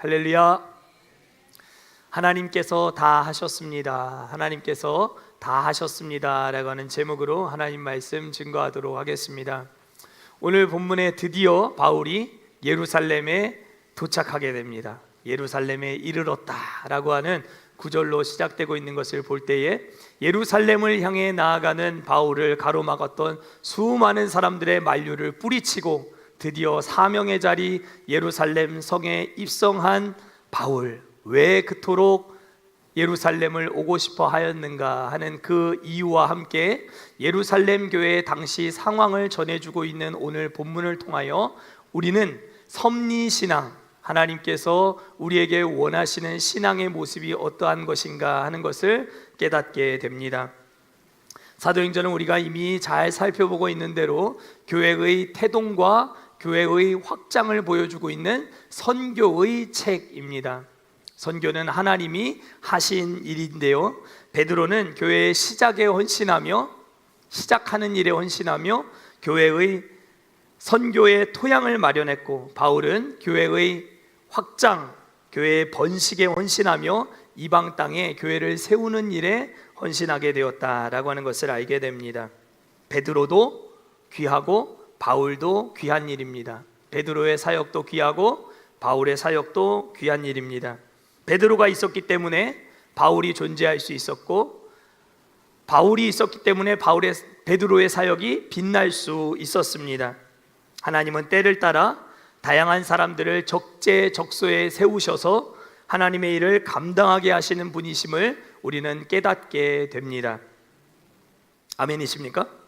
할렐루야. 하나님께서 다 하셨습니다. 하나님께서 다 하셨습니다 라고 하는 제목으로 하나님 말씀 증거하도록 하겠습니다. 오늘 본문에 드디어 바울이 예루살렘에 도착하게 됩니다. 예루살렘에 이르렀다 라고 하는 구절로 시작되고 있는 것을 볼 때에 예루살렘을 향해 나아가는 바울을 가로막았던 수많은 사람들의 만류를 뿌리치고 드디어 사명의 자리 예루살렘 성에 입성한 바울, 왜 그토록 예루살렘을 오고 싶어 하였는가 하는 그 이유와 함께 예루살렘 교회의 당시 상황을 전해주고 있는 오늘 본문을 통하여 우리는 섭리신앙, 하나님께서 우리에게 원하시는 신앙의 모습이 어떠한 것인가 하는 것을 깨닫게 됩니다. 사도행전은 우리가 이미 잘 살펴보고 있는 대로 교회의 태동과 교회의 확장을 보여주고 있는 선교의 책입니다. 선교는 하나님이 하신 일인데요, 베드로는 교회의 시작에 헌신하며 시작하는 일에 헌신하며 교회의 선교의 토양을 마련했고, 바울은 교회의 확장, 교회의 번식에 헌신하며 이방 땅에 교회를 세우는 일에 헌신하게 되었다라고 하는 것을 알게 됩니다. 베드로도 귀하고 바울도 귀한 일입니다. 베드로의 사역도 귀하고 바울의 사역도 귀한 일입니다. 베드로가 있었기 때문에 바울이 존재할 수 있었고, 바울이 있었기 때문에 베드로의 사역이 빛날 수 있었습니다. 하나님은 때를 따라 다양한 사람들을 적재적소에 세우셔서 하나님의 일을 감당하게 하시는 분이심을 우리는 깨닫게 됩니다. 아멘이십니까?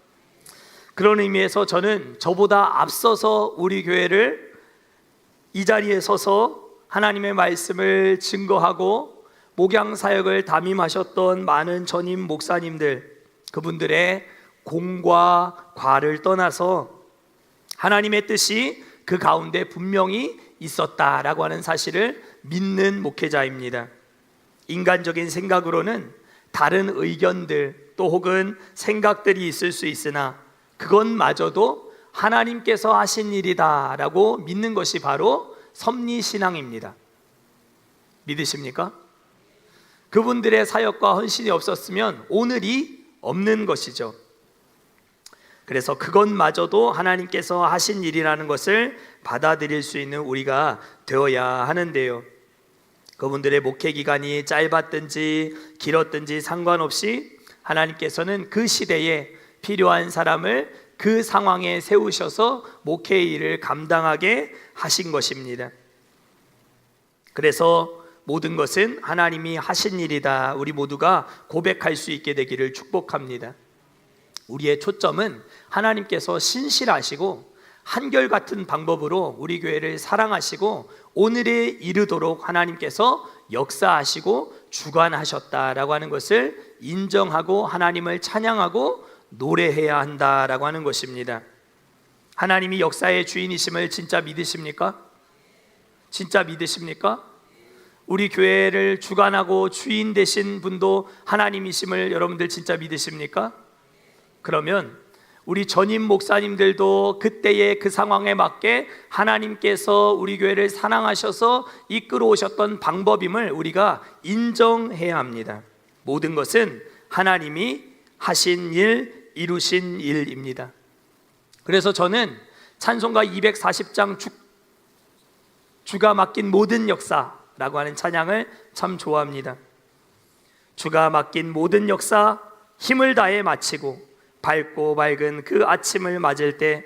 그런 의미에서 저는 저보다 앞서서 우리 교회를 이 자리에 서서 하나님의 말씀을 증거하고 목양 사역을 담임하셨던 많은 전임 목사님들, 그분들의 공과 과를 떠나서 하나님의 뜻이 그 가운데 분명히 있었다라고 하는 사실을 믿는 목회자입니다. 인간적인 생각으로는 다른 의견들 또 혹은 생각들이 있을 수 있으나 그것마저도 하나님께서 하신 일이다라고 믿는 것이 바로 섭리신앙입니다. 믿으십니까? 그분들의 사역과 헌신이 없었으면 오늘이 없는 것이죠. 그래서 그것마저도 하나님께서 하신 일이라는 것을 받아들일 수 있는 우리가 되어야 하는데요, 그분들의 목회 기간이 짧았든지 길었든지 상관없이 하나님께서는 그 시대에 필요한 사람을 그 상황에 세우셔서 목회의 일을 감당하게 하신 것입니다. 그래서 모든 것은 하나님이 하신 일이다, 우리 모두가 고백할 수 있게 되기를 축복합니다. 우리의 초점은 하나님께서 신실하시고 한결같은 방법으로 우리 교회를 사랑하시고 오늘에 이르도록 하나님께서 역사하시고 주관하셨다라고 하는 것을 인정하고 하나님을 찬양하고 노래해야 한다라고 하는 것입니다. 하나님이 역사의 주인이심을 진짜 믿으십니까? 진짜 믿으십니까? 우리 교회를 주관하고 주인 되신 분도 하나님이심을 여러분들 진짜 믿으십니까? 그러면 우리 전임 목사님들도 그때의 그 상황에 맞게 하나님께서 우리 교회를 사랑하셔서 이끌어 오셨던 방법임을 우리가 인정해야 합니다. 모든 것은 하나님이 하신 일, 이루신 일입니다. 그래서 저는 찬송가 240장 주가 맡긴 모든 역사라고 하는 찬양을 참 좋아합니다. 주가 맡긴 모든 역사 힘을 다해 마치고 밝고 밝은 그 아침을 맞을 때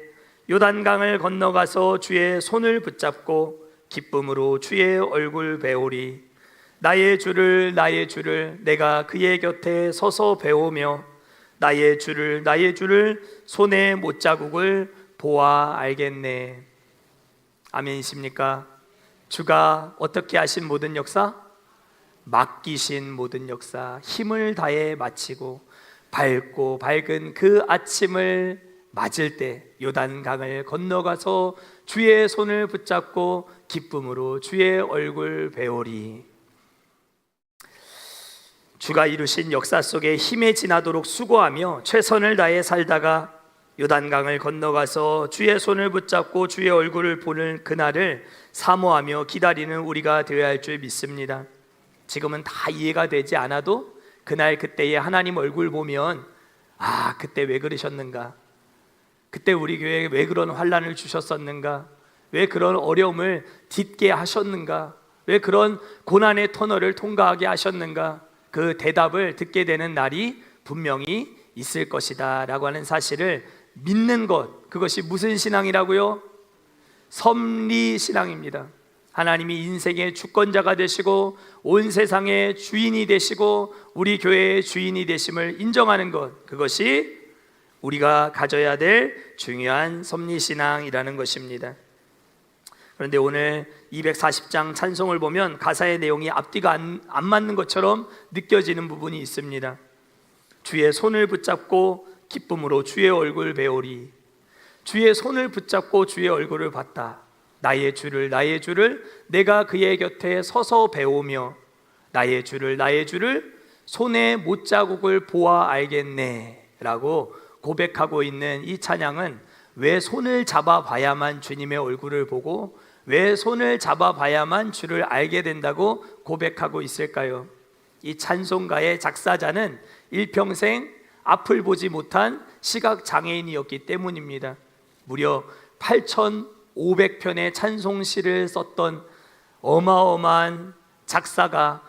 요단강을 건너가서 주의 손을 붙잡고 기쁨으로 주의 얼굴 배우리. 나의 주를 내가 그의 곁에 서서 배우며 나의 주를 손의 못자국을 보아 알겠네. 아멘이십니까? 주가 어떻게 하신 모든 역사? 맡기신 모든 역사, 힘을 다해 마치고 밝고 밝은 그 아침을 맞을 때 요단강을 건너가서 주의 손을 붙잡고 기쁨으로 주의 얼굴 배우리. 주가 이루신 역사 속에 힘에 지나도록 수고하며 최선을 다해 살다가 요단강을 건너가서 주의 손을 붙잡고 주의 얼굴을 보는 그날을 사모하며 기다리는 우리가 되어야 할 줄 믿습니다. 지금은 다 이해가 되지 않아도 그날 그때에 하나님 얼굴 보면 그때 왜 그러셨는가, 그때 우리 교회에 왜 그런 환난을 주셨었는가, 왜 그런 어려움을 딛게 하셨는가, 왜 그런 고난의 터널을 통과하게 하셨는가, 그 대답을 듣게 되는 날이 분명히 있을 것이다 라고 하는 사실을 믿는 것, 그것이 무슨 신앙이라고요? 섭리신앙입니다. 하나님이 인생의 주권자가 되시고 온 세상의 주인이 되시고 우리 교회의 주인이 되심을 인정하는 것, 그것이 우리가 가져야 될 중요한 섭리신앙이라는 것입니다. 그런데 오늘 240장 찬송을 보면 가사의 내용이 앞뒤가 안 맞는 것처럼 느껴지는 부분이 있습니다. 주의 손을 붙잡고 기쁨으로 주의 얼굴 배우리. 주의 손을 붙잡고 주의 얼굴을 봤다. 나의 주를 내가 그의 곁에 서서 배우며 나의 주를 손의 못자국을 보아 알겠네 라고 고백하고 있는 이 찬양은 왜 손을 잡아봐야만 주님의 얼굴을 보고 왜 손을 잡아봐야만 주를 알게 된다고 고백하고 있을까요? 이 찬송가의 작사자는 일평생 앞을 보지 못한 시각장애인이었기 때문입니다. 무려 8,500편의 찬송시를 썼던 어마어마한 작사가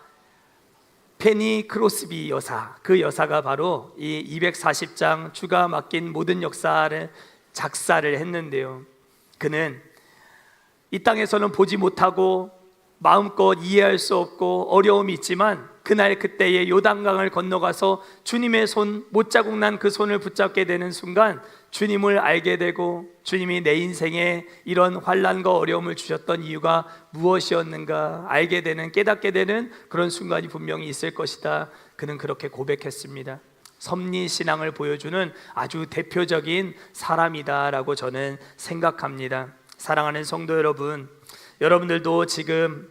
페니 크로스비 여사, 그 여사가 바로 이 240장 주가 맡긴 모든 역사를 작사를 했는데요. 그는 이 땅에서는 보지 못하고 마음껏 이해할 수 없고 어려움이 있지만 그날 그때에 요단강을 건너가서 주님의 손, 못자국 난 그 손을 붙잡게 되는 순간 주님을 알게 되고 주님이 내 인생에 이런 환난과 어려움을 주셨던 이유가 무엇이었는가 알게 되는, 깨닫게 되는 그런 순간이 분명히 있을 것이다. 그는 그렇게 고백했습니다. 섭리신앙을 보여주는 아주 대표적인 사람이다라고 저는 생각합니다. 사랑하는 성도 여러분, 여러분들도 지금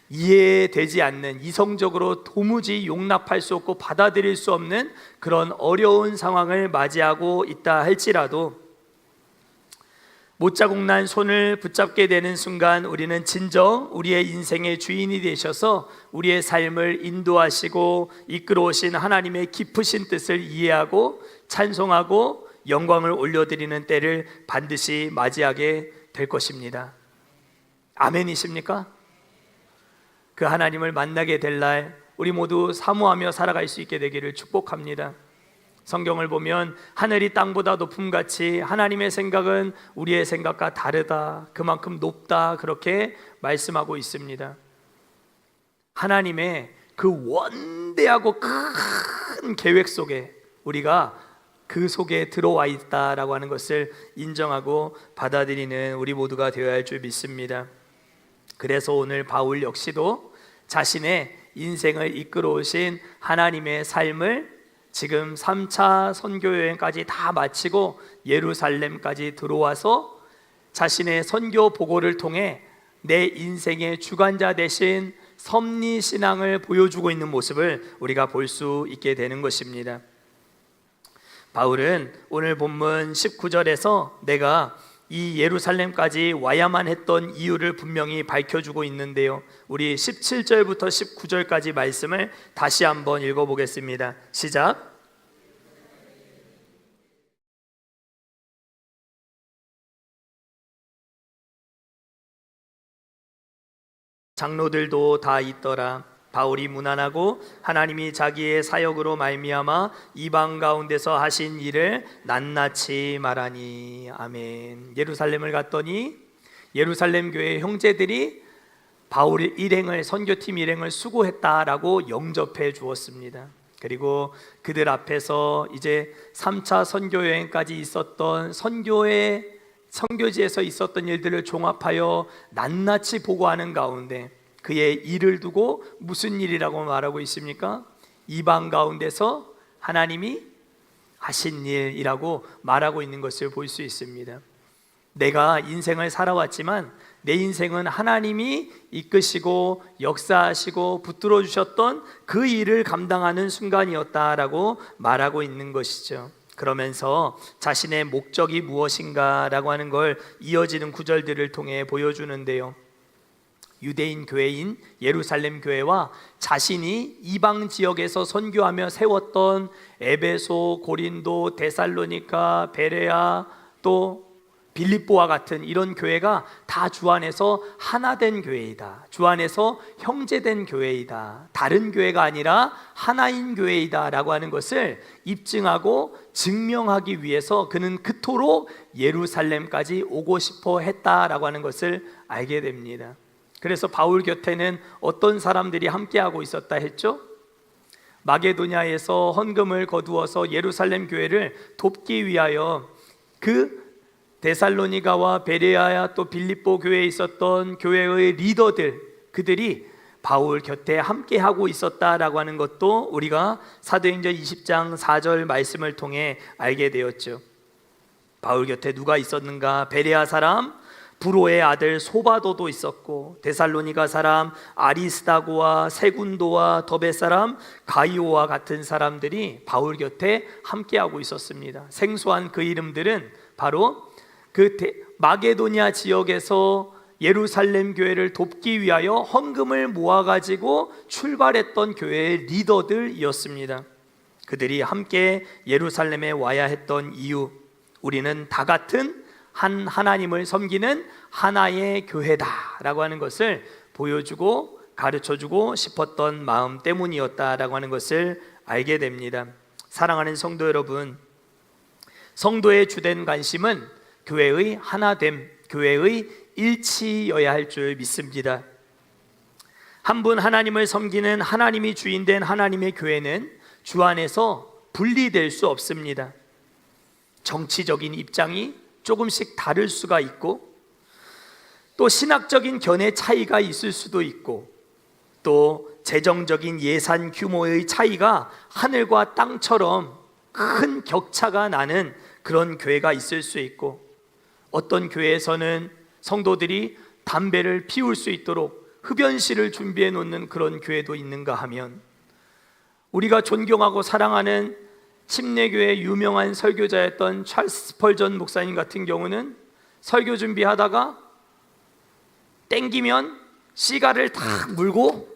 이해되지 않는, 이성적으로 도무지 용납할 수 없고 받아들일 수 없는 그런 어려운 상황을 맞이하고 있다 할지라도 못자국 난 손을 붙잡게 되는 순간 우리는 진정 우리의 인생의 주인이 되셔서 우리의 삶을 인도하시고 이끌어 오신 하나님의 깊으신 뜻을 이해하고 찬송하고 영광을 올려드리는 때를 반드시 맞이하게 될 것입니다. 아멘이십니까? 그 하나님을 만나게 될 날 우리 모두 사모하며 살아갈 수 있게 되기를 축복합니다. 성경을 보면 하늘이 땅보다 높음같이 하나님의 생각은 우리의 생각과 다르다, 그만큼 높다, 그렇게 말씀하고 있습니다. 하나님의 그 원대하고 큰 계획 속에 우리가 그 속에 들어와 있다라고 하는 것을 인정하고 받아들이는 우리 모두가 되어야 할 줄 믿습니다. 그래서 오늘 바울 역시도 자신의 인생을 이끌어 오신 하나님의 삶을 지금 3차 선교 여행까지 다 마치고 예루살렘까지 들어와서 자신의 선교 보고를 통해 내 인생의 주관자 되신 섭리신앙을 보여주고 있는 모습을 우리가 볼 수 있게 되는 것입니다. 바울은 오늘 본문 19절에서 내가 이 예루살렘까지 와야만 했던 이유를 분명히 밝혀주고 있는데요, 우리 17절부터 19절까지 말씀을 다시 한번 읽어보겠습니다. 시작. 장로들도 다 있더라. 바울이 무난하고 하나님이 자기의 사역으로 말미암아 이방 가운데서 하신 일을 낱낱이 말하니. 아멘. 예루살렘을 갔더니 예루살렘 교회 형제들이 바울의 일행을, 선교팀 일행을 수고했다라고 영접해 주었습니다. 그리고 그들 앞에서 이제 3차 선교 여행까지 있었던 선교지에서 있었던 일들을 종합하여 낱낱이 보고하는 가운데 그의 일을 두고 무슨 일이라고 말하고 있습니까? 이방 가운데서 하나님이 하신 일이라고 말하고 있는 것을 볼 수 있습니다. 내가 인생을 살아왔지만 내 인생은 하나님이 이끄시고 역사하시고 붙들어 주셨던 그 일을 감당하는 순간이었다라고 말하고 있는 것이죠. 그러면서 자신의 목적이 무엇인가라고 하는 걸 이어지는 구절들을 통해 보여주는데요. 유대인 교회인 예루살렘 교회와 자신이 이방 지역에서 선교하며 세웠던 에베소, 고린도, 데살로니가, 베레아, 또 빌립보와 같은 이런 교회가 다 주 안에서 하나된 교회이다, 주 안에서 형제된 교회이다, 다른 교회가 아니라 하나인 교회이다 라고 하는 것을 입증하고 증명하기 위해서 그는 그토록 예루살렘까지 오고 싶어 했다라고 하는 것을 알게 됩니다. 그래서 바울 곁에는 어떤 사람들이 함께하고 있었다 했죠? 마게도냐에서 헌금을 거두어서 예루살렘 교회를 돕기 위하여 그 데살로니가와 베레아야 또 빌립보 교회에 있었던 교회의 리더들, 그들이 바울 곁에 함께하고 있었다라고 하는 것도 우리가 사도행전 20장 4절 말씀을 통해 알게 되었죠. 바울 곁에 누가 있었는가? 베레아 사람 브로의 아들 소바도도 있었고, 데살로니가 사람 아리스다고와 세군도와 더베 사람 가이오와 같은 사람들이 바울 곁에 함께하고 있었습니다. 생소한 그 이름들은 바로 그 마게도냐 지역에서 예루살렘 교회를 돕기 위하여 헌금을 모아가지고 출발했던 교회의 리더들이었습니다. 그들이 함께 예루살렘에 와야 했던 이유, 우리는 다 같은 한 하나님을 섬기는 하나의 교회다라고 하는 것을 보여주고 가르쳐주고 싶었던 마음 때문이었다라고 하는 것을 알게 됩니다. 사랑하는 성도 여러분, 성도의 주된 관심은 교회의 하나됨, 교회의 일치여야 할 줄 믿습니다. 한 분 하나님을 섬기는 하나님이 주인된 하나님의 교회는 주 안에서 분리될 수 없습니다. 정치적인 입장이 조금씩 다를 수가 있고, 또 신학적인 견해 차이가 있을 수도 있고, 또 재정적인 예산 규모의 차이가 하늘과 땅처럼 큰 격차가 나는 그런 교회가 있을 수 있고, 어떤 교회에서는 성도들이 담배를 피울 수 있도록 흡연실을 준비해 놓는 그런 교회도 있는가 하면, 우리가 존경하고 사랑하는 침례교회 유명한 설교자였던 찰스 스펄전 목사님 같은 경우는 설교 준비하다가 땡기면 시가를 탁 물고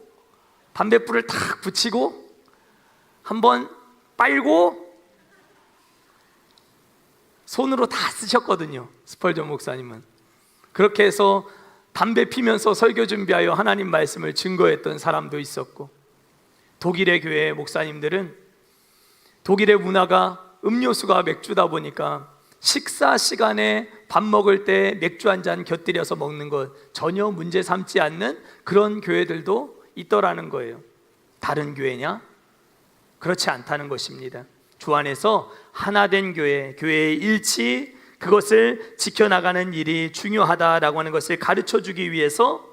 담뱃불을 탁 붙이고 한번 빨고 손으로 다 쓰셨거든요. 스펄전 목사님은 그렇게 해서 담배 피면서 설교 준비하여 하나님 말씀을 증거했던 사람도 있었고, 독일의 교회 목사님들은 독일의 문화가 음료수가 맥주다 보니까 식사 시간에 밥 먹을 때 맥주 한 잔 곁들여서 먹는 것 전혀 문제 삼지 않는 그런 교회들도 있더라는 거예요. 다른 교회냐? 그렇지 않다는 것입니다. 주 안에서 하나된 교회, 교회의 일치, 그것을 지켜나가는 일이 중요하다라고 하는 것을 가르쳐주기 위해서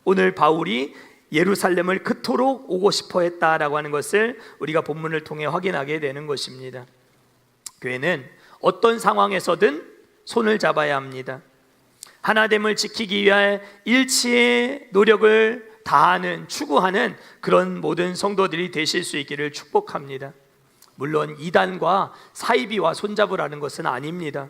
오늘 바울이 예루살렘을 그토록 오고 싶어 했다라고 하는 것을 우리가 본문을 통해 확인하게 되는 것입니다. 교회는 어떤 상황에서든 손을 잡아야 합니다. 하나됨을 지키기 위한 일치의 노력을 다하는, 추구하는 그런 모든 성도들이 되실 수 있기를 축복합니다. 물론 이단과 사이비와 손잡으라는 것은 아닙니다.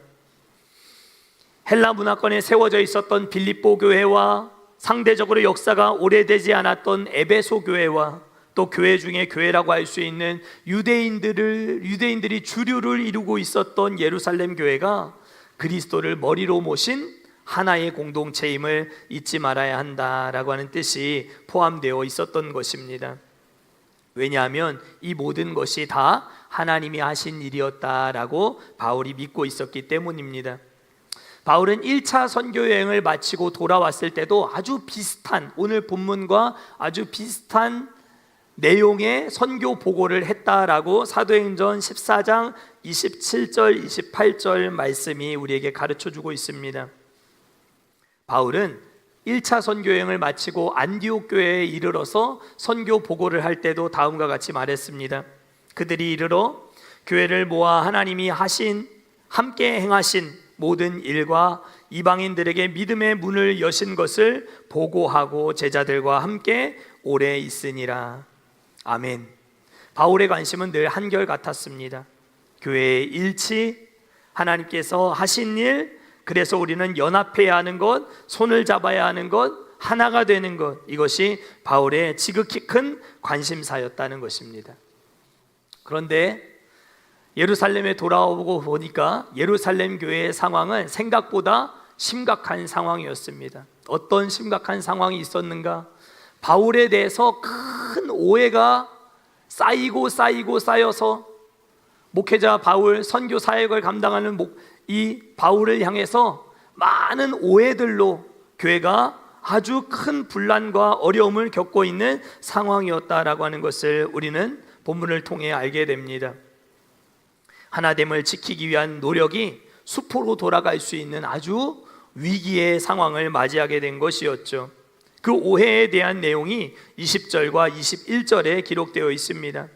헬라 문화권에 세워져 있었던 빌립보 교회와 상대적으로 역사가 오래되지 않았던 에베소 교회와 또 교회 중에 교회라고 할 수 있는 유대인들이 주류를 이루고 있었던 예루살렘 교회가 그리스도를 머리로 모신 하나의 공동체임을 잊지 말아야 한다라고 하는 뜻이 포함되어 있었던 것입니다. 왜냐하면 이 모든 것이 다 하나님이 하신 일이었다라고 바울이 믿고 있었기 때문입니다. 바울은 1차 선교 여행을 마치고 돌아왔을 때도 아주 비슷한, 오늘 본문과 아주 비슷한 내용의 선교 보고를 했다라고 사도행전 14장 27절 28절 말씀이 우리에게 가르쳐주고 있습니다. 바울은 1차 선교 여행을 마치고 안디옥 교회에 이르러서 선교 보고를 할 때도 다음과 같이 말했습니다. 그들이 이르러 교회를 모아 하나님이 하신, 함께 행하신 모든 일과 이방인들에게 믿음의 문을 여신 것을 보고하고 제자들과 함께 오래 있으니라. 아멘. 바울의 관심은 늘 한결같았습니다. 교회의 일치, 하나님께서 하신 일, 그래서 우리는 연합해야 하는 것, 손을 잡아야 하는 것, 하나가 되는 것, 이것이 바울의 지극히 큰 관심사였다는 것입니다. 그런데 예루살렘에 돌아오고 보니까 예루살렘 교회의 상황은 생각보다 심각한 상황이었습니다. 어떤 심각한 상황이 있었는가? 바울에 대해서 큰 오해가 쌓여서 목회자 바울, 선교 사역을 감당하는 이 바울을 향해서 많은 오해들로 교회가 아주 큰 분란과 어려움을 겪고 있는 상황이었다라고 하는 것을 우리는 본문을 통해 알게 됩니다. 하나됨을 지키기 위한 노력이 수포로 돌아갈 수 있는 아주 위기의 상황을 맞이하게 된 것이었죠. 그 오해에 대한 내용이 20절과 21절에 기록되어 있습니다.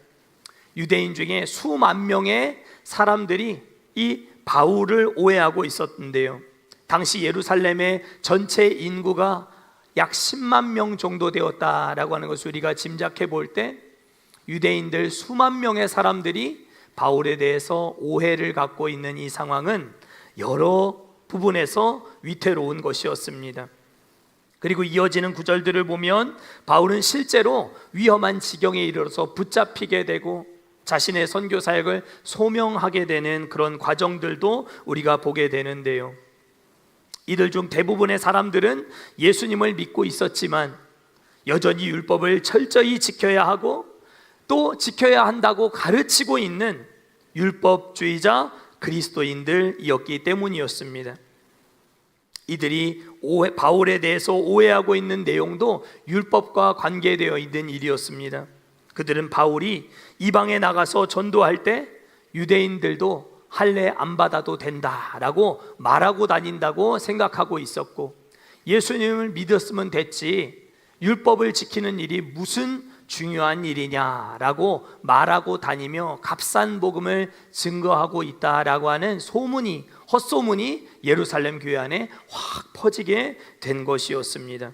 유대인 중에 수만 명의 사람들이 이 바울을 오해하고 있었는데요. 당시 예루살렘의 전체 인구가 약 10만 명 정도 되었다라고 하는 것을 우리가 짐작해 볼 때 유대인들 수만 명의 사람들이 바울에 대해서 오해를 갖고 있는 이 상황은 여러 부분에서 위태로운 것이었습니다. 그리고 이어지는 구절들을 보면 바울은 실제로 위험한 지경에 이르러서 붙잡히게 되고 자신의 선교 사역을 소명하게 되는 그런 과정들도 우리가 보게 되는데요. 이들 중 대부분의 사람들은 예수님을 믿고 있었지만 여전히 율법을 철저히 지켜야 하고 또 지켜야 한다고 가르치고 있는 율법주의자 그리스도인들이었기 때문이었습니다. 이들이 바울에 대해서 오해하고 있는 내용도 율법과 관계되어 있는 일이었습니다. 그들은 바울이 이방에 나가서 전도할 때 유대인들도 할례 안 받아도 된다라고 말하고 다닌다고 생각하고 있었고, 예수님을 믿었으면 됐지 율법을 지키는 일이 무슨 중요한 일이냐라고 말하고 다니며 값싼 복음을 증거하고 있다라고 하는 소문이, 헛소문이 예루살렘 교회 안에 확 퍼지게 된 것이었습니다.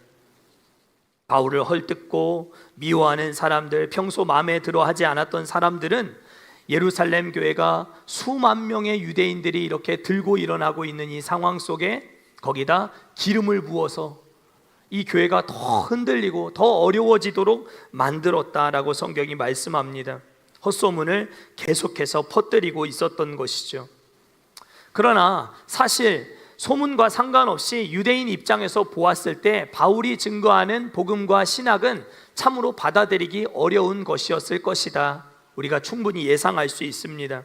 바울을 헐뜯고 미워하는 사람들, 평소 마음에 들어 하지 않았던 사람들은 예루살렘 교회가 수만 명의 유대인들이 이렇게 들고 일어나고 있는 이 상황 속에 거기다 기름을 부어서 이 교회가 더 흔들리고 더 어려워지도록 만들었다라고 성경이 말씀합니다. 헛소문을 계속해서 퍼뜨리고 있었던 것이죠. 그러나 사실 소문과 상관없이 유대인 입장에서 보았을 때 바울이 증거하는 복음과 신학은 참으로 받아들이기 어려운 것이었을 것이다, 우리가 충분히 예상할 수 있습니다.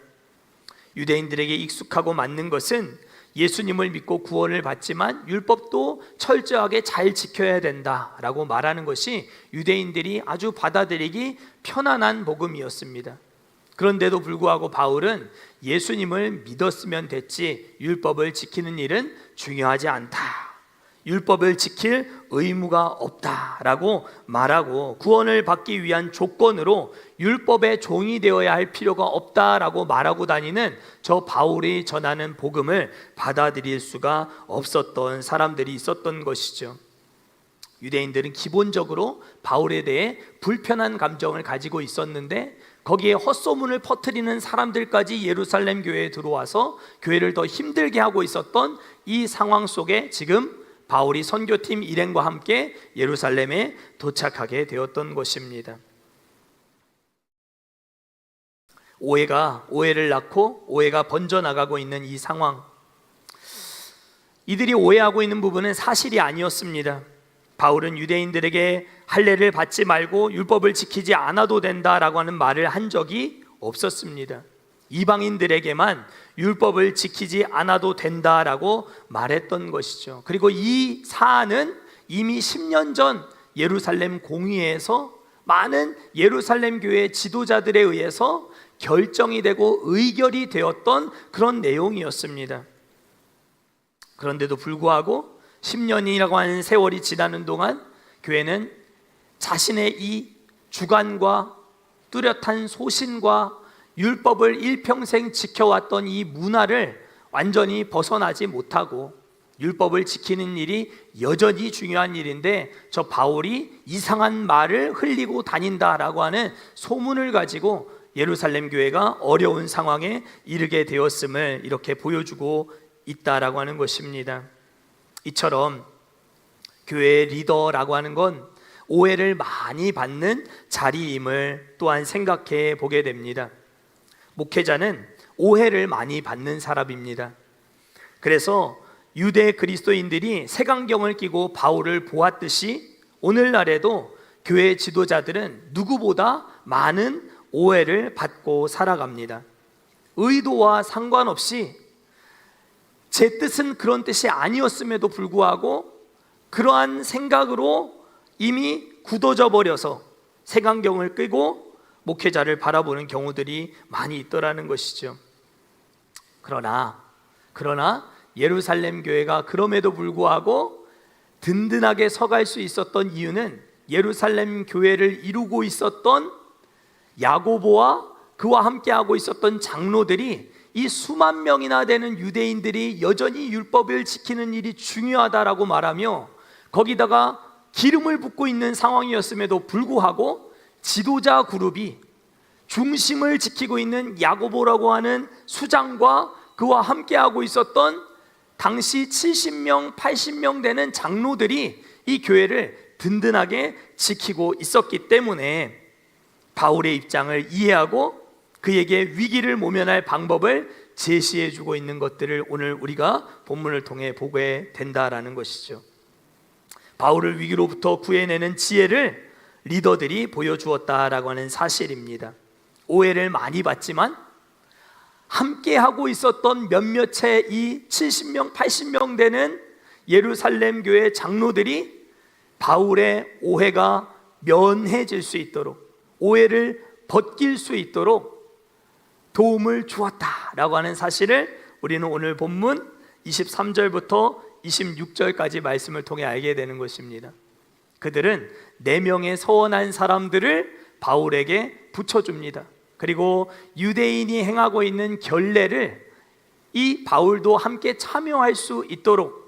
유대인들에게 익숙하고 맞는 것은 예수님을 믿고 구원을 받지만 율법도 철저하게 잘 지켜야 된다라고 말하는 것이 유대인들이 아주 받아들이기 편안한 복음이었습니다. 그런데도 불구하고 바울은 예수님을 믿었으면 됐지 율법을 지키는 일은 중요하지 않다, 율법을 지킬 의무가 없다라고 말하고 구원을 받기 위한 조건으로 율법의 종이 되어야 할 필요가 없다라고 말하고 다니는 저 바울이 전하는 복음을 받아들일 수가 없었던 사람들이 있었던 것이죠. 유대인들은 기본적으로 바울에 대해 불편한 감정을 가지고 있었는데 거기에 헛소문을 퍼뜨리는 사람들까지 예루살렘 교회에 들어와서 교회를 더 힘들게 하고 있었던 이 상황 속에 지금 바울이 선교팀 일행과 함께 예루살렘에 도착하게 되었던 것입니다. 오해가 오해를 낳고 오해가 번져나가고 있는 이 상황, 이들이 오해하고 있는 부분은 사실이 아니었습니다. 바울은 유대인들에게 할례를 받지 말고 율법을 지키지 않아도 된다라고 하는 말을 한 적이 없었습니다. 이방인들에게만 율법을 지키지 않아도 된다라고 말했던 것이죠. 그리고 이 사안은 이미 10년 전 예루살렘 공의회에서 많은 예루살렘 교회 지도자들에 의해서 결정이 되고 의결이 되었던 그런 내용이었습니다. 그런데도 불구하고 10년이라고 하는 세월이 지나는 동안 교회는 자신의 이 주관과 뚜렷한 소신과 율법을 일평생 지켜왔던 이 문화를 완전히 벗어나지 못하고 율법을 지키는 일이 여전히 중요한 일인데 저 바울이 이상한 말을 흘리고 다닌다라고 하는 소문을 가지고 예루살렘 교회가 어려운 상황에 이르게 되었음을 이렇게 보여주고 있다라고 하는 것입니다. 이처럼 교회의 리더라고 하는 건 오해를 많이 받는 자리임을 또한 생각해 보게 됩니다. 목회자는 오해를 많이 받는 사람입니다. 그래서 유대 그리스도인들이 색안경을 끼고 바울을 보았듯이 오늘날에도 교회 지도자들은 누구보다 많은 오해를 받고 살아갑니다. 의도와 상관없이 제 뜻은 그런 뜻이 아니었음에도 불구하고 그러한 생각으로 이미 굳어져 버려서 색안경을 끄고 목회자를 바라보는 경우들이 많이 있더라는 것이죠. 그러나 예루살렘 교회가 그럼에도 불구하고 든든하게 서갈 수 있었던 이유는 예루살렘 교회를 이루고 있었던 야고보와 그와 함께하고 있었던 장로들이 이 수만 명이나 되는 유대인들이 여전히 율법을 지키는 일이 중요하다라고 말하며 거기다가 기름을 붓고 있는 상황이었음에도 불구하고 지도자 그룹이 중심을 지키고 있는 야고보라고 하는 수장과 그와 함께하고 있었던 당시 70명, 80명 되는 장로들이 이 교회를 든든하게 지키고 있었기 때문에 바울의 입장을 이해하고 그에게 위기를 모면할 방법을 제시해주고 있는 것들을 오늘 우리가 본문을 통해 보게 된다라는 것이죠. 바울을 위기로부터 구해내는 지혜를 리더들이 보여주었다라고 하는 사실입니다. 오해를 많이 받지만 함께하고 있었던 몇몇의 이 70명, 80명 되는 예루살렘 교회 장로들이 바울의 오해가 면해질 수 있도록, 오해를 벗길 수 있도록 도움을 주었다라고 하는 사실을 우리는 오늘 본문 23절부터 26절까지 말씀을 통해 알게 되는 것입니다. 그들은 4명의 서원한 사람들을 바울에게 붙여줍니다. 그리고 유대인이 행하고 있는 결례를 이 바울도 함께 참여할 수 있도록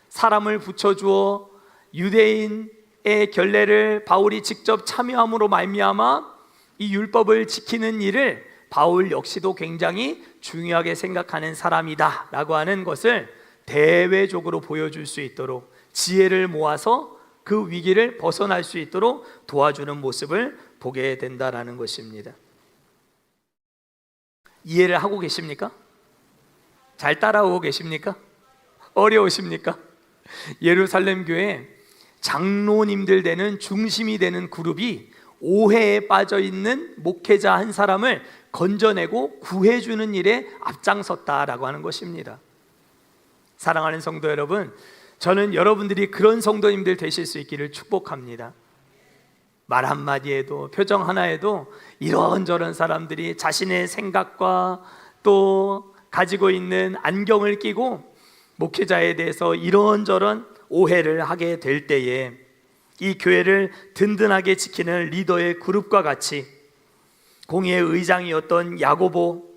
사람을 붙여주어 유대인의 결례를 바울이 직접 참여함으로 말미암아 이 율법을 지키는 일을 바울 역시도 굉장히 중요하게 생각하는 사람이다 라고 하는 것을 대외적으로 보여줄 수 있도록 지혜를 모아서 그 위기를 벗어날 수 있도록 도와주는 모습을 보게 된다라는 것입니다. 이해를 하고 계십니까? 잘 따라오고 계십니까? 어려우십니까? 예루살렘 교회 장로님들 되는 중심이 되는 그룹이 오해에 빠져 있는 목회자 한 사람을 건져내고 구해주는 일에 앞장섰다라고 하는 것입니다. 사랑하는 성도 여러분, 저는 여러분들이 그런 성도님들 되실 수 있기를 축복합니다. 말 한마디에도 표정 하나에도 이런저런 사람들이 자신의 생각과 또 가지고 있는 안경을 끼고 목회자에 대해서 이런저런 오해를 하게 될 때에 이 교회를 든든하게 지키는 리더의 그룹과 같이 공의의 의장이었던 야고보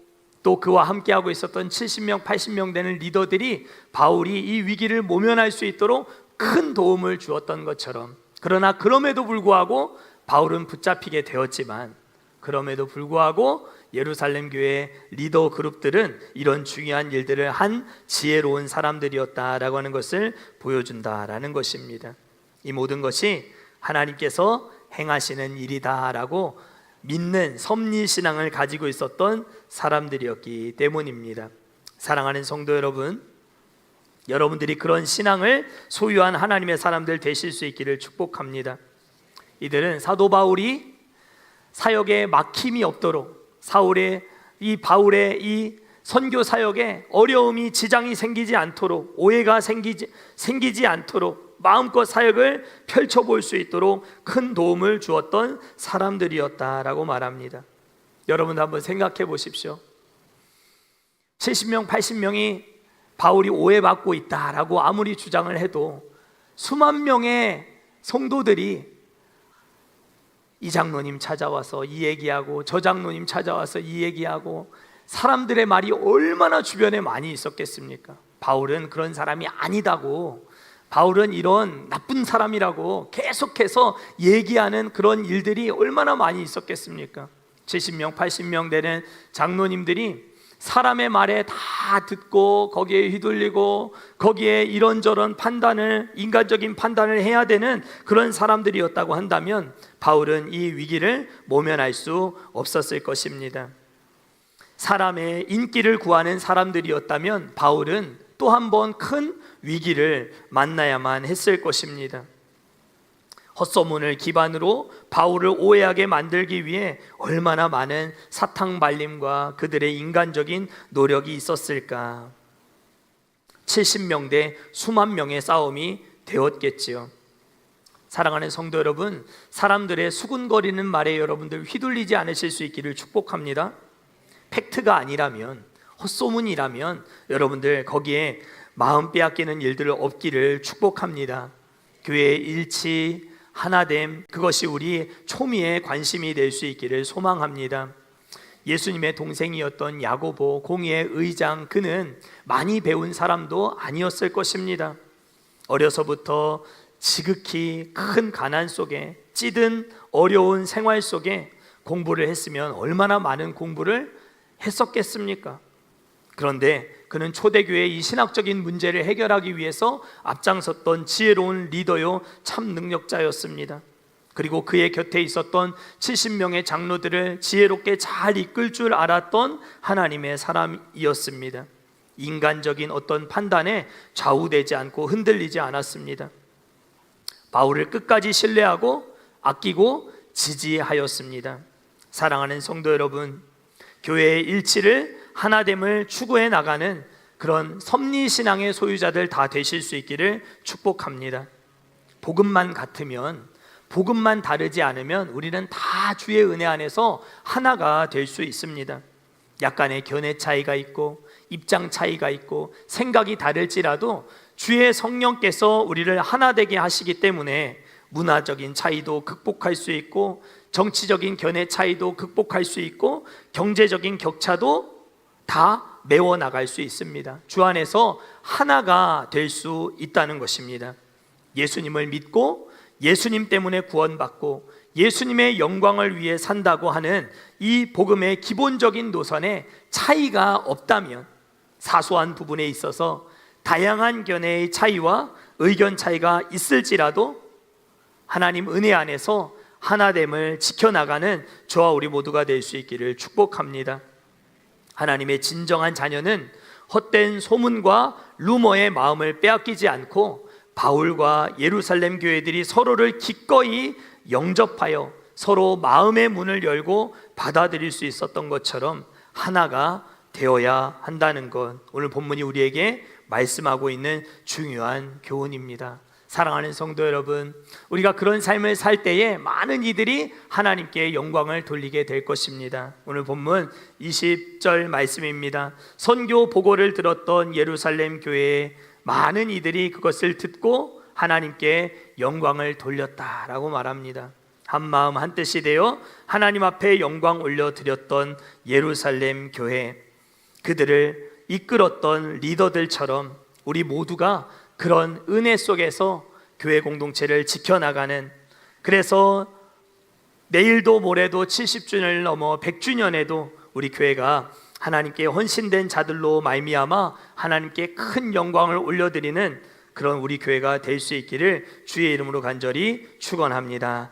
또 그와 함께하고 있었던 70명, 80명 되는 리더들이 바울이 이 위기를 모면할 수 있도록 큰 도움을 주었던 것처럼, 그러나 그럼에도 불구하고 바울은 붙잡히게 되었지만 그럼에도 불구하고 예루살렘 교회의 리더 그룹들은 이런 중요한 일들을 한 지혜로운 사람들이었다라고 하는 것을 보여준다라는 것입니다. 이 모든 것이 하나님께서 행하시는 일이다라고 믿는 섭리신앙을 가지고 있었던 사람들이었기 때문입니다. 사랑하는 성도 여러분, 여러분들이 그런 신앙을 소유한 하나님의 사람들 되실 수 있기를 축복합니다. 이들은 사도 바울이 사역에 막힘이 없도록 바울의 이 선교 사역에 어려움이 지장이 생기지 않도록 오해가 생기지 않도록 마음껏 사역을 펼쳐볼 수 있도록 큰 도움을 주었던 사람들이었다라고 말합니다. 여러분도 한번 생각해 보십시오. 70명, 80명이 바울이 오해받고 있다라고 아무리 주장을 해도 수만 명의 성도들이 이 장로님 찾아와서 이 얘기하고 저 장로님 찾아와서 이 얘기하고 사람들의 말이 얼마나 주변에 많이 있었겠습니까? 바울은 그런 사람이 아니다고, 바울은 이런 나쁜 사람이라고 계속해서 얘기하는 그런 일들이 얼마나 많이 있었겠습니까? 70명, 80명 되는 장로님들이 사람의 말에 다 듣고 거기에 휘둘리고 거기에 이런저런 판단을, 인간적인 판단을 해야 되는 그런 사람들이었다고 한다면 바울은 이 위기를 모면할 수 없었을 것입니다. 사람의 인기를 구하는 사람들이었다면 바울은 또 한 번 큰 위기를 만나야만 했을 것입니다. 헛소문을 기반으로 바울을 오해하게 만들기 위해 얼마나 많은 사탕 발림과 그들의 인간적인 노력이 있었을까. 70명 대 수만 명의 싸움이 되었겠지요. 사랑하는 성도 여러분, 사람들의 수군거리는 말에 여러분들 휘둘리지 않으실 수 있기를 축복합니다. 팩트가 아니라면, 헛소문이라면 여러분들 거기에 마음 빼앗기는 일들 없기를 축복합니다. 교회의 일치, 하나됨, 그것이 우리 초미의 관심이 될 수 있기를 소망합니다. 예수님의 동생이었던 야고보, 공의의 의장, 그는 많이 배운 사람도 아니었을 것입니다. 어려서부터 지극히 큰 가난 속에, 찌든 어려운 생활 속에 공부를 했으면 얼마나 많은 공부를 했었겠습니까? 그런데 그는 초대교회의 이 신학적인 문제를 해결하기 위해서 앞장섰던 지혜로운 리더요, 참 능력자였습니다. 그리고 그의 곁에 있었던 70명의 장로들을 지혜롭게 잘 이끌 줄 알았던 하나님의 사람이었습니다. 인간적인 어떤 판단에 좌우되지 않고 흔들리지 않았습니다. 바울을 끝까지 신뢰하고 아끼고 지지하였습니다. 사랑하는 성도 여러분, 교회의 일치를, 하나됨을 추구해 나가는 그런 섭리신앙의 소유자들 다 되실 수 있기를 축복합니다. 복음만 같으면, 복음만 다르지 않으면 우리는 다 주의 은혜 안에서 하나가 될 수 있습니다. 약간의 견해 차이가 있고 입장 차이가 있고 생각이 다를지라도 주의 성령께서 우리를 하나 되게 하시기 때문에 문화적인 차이도 극복할 수 있고 정치적인 견해 차이도 극복할 수 있고 경제적인 격차도 다 메워나갈 수 있습니다. 주 안에서 하나가 될 수 있다는 것입니다. 예수님을 믿고 예수님 때문에 구원받고 예수님의 영광을 위해 산다고 하는 이 복음의 기본적인 노선에 차이가 없다면, 사소한 부분에 있어서 다양한 견해의 차이와 의견 차이가 있을지라도 하나님 은혜 안에서 하나됨을 지켜나가는 저와 우리 모두가 될 수 있기를 축복합니다. 하나님의 진정한 자녀는 헛된 소문과 루머의 마음을 빼앗기지 않고 바울과 예루살렘 교회들이 서로를 기꺼이 영접하여 서로 마음의 문을 열고 받아들일 수 있었던 것처럼 하나가 되어야 한다는 것, 오늘 본문이 우리에게 말씀하고 있는 중요한 교훈입니다. 사랑하는 성도 여러분, 우리가 그런 삶을 살 때에 많은 이들이 하나님께 영광을 돌리게 될 것입니다. 오늘 본문 20절 말씀입니다. 선교 보고를 들었던 예루살렘 교회에 많은 이들이 그것을 듣고 하나님께 영광을 돌렸다라고 말합니다. 한 마음 한 뜻이 되어 하나님 앞에 영광 올려드렸던 예루살렘 교회, 그들을 이끌었던 리더들처럼 우리 모두가 그런 은혜 속에서 교회 공동체를 지켜나가는, 그래서 내일도 모레도 70주년을 넘어 100주년에도 우리 교회가 하나님께 헌신된 자들로 말미암아 하나님께 큰 영광을 올려드리는 그런 우리 교회가 될 수 있기를 주의 이름으로 간절히 축원합니다.